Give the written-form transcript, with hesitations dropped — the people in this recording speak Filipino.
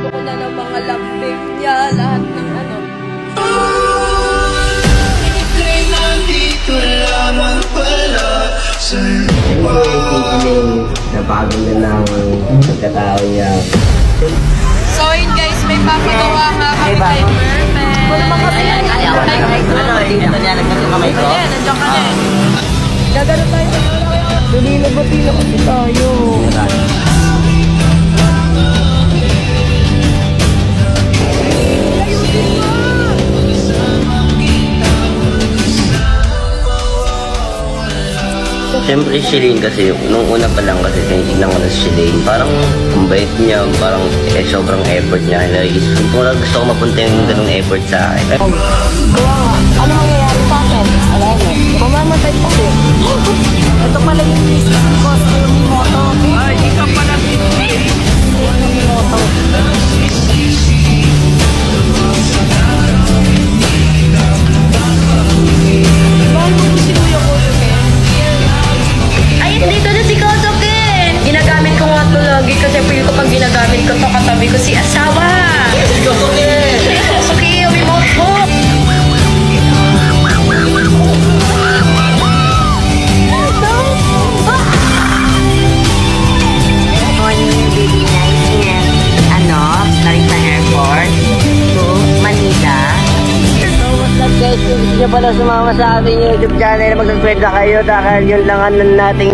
Gusto ko na ng mga lambing niya, lahat ng ano. Nandito lamang pala sa Napagod na ng pagkatao niya. So yun guys, may papagawa nga kami kay Mermen. Wala pa kasi yan. Ito niya, nagkakamay ko. Ayan, nandiyan ka na eh. Gagano tayo. Nalilabati na kasi tayo. Siyempre si Lane kasi, nung una pa lang kasi tinitignan ko na si Lane, parang ang bait niya, parang sobrang effort niya. Kung gusto ko mapunta yung ganung effort sa akin. Ano mangyayari sa akin? Alam mo, mamamatay kasi. Ito pala yung business ko sa Yumimoto. Ay, ikaw pala business. Yumimoto. Bakit mo si Kuya Kosuke? Ay, dito na si Kosuke! Ginagamit ko nga ito lagi kasi feel ko pag ginagamit ko ito katabi ko si asawa! Si Kosuke! Si Kosuke, remote mo! Morning, baby nice here. Narita Airport to Manila. So what's up guys, kung gusto nyo pala sumama sa ating YouTube channel, mag-subscribe na kayo dahil yun lang ang nating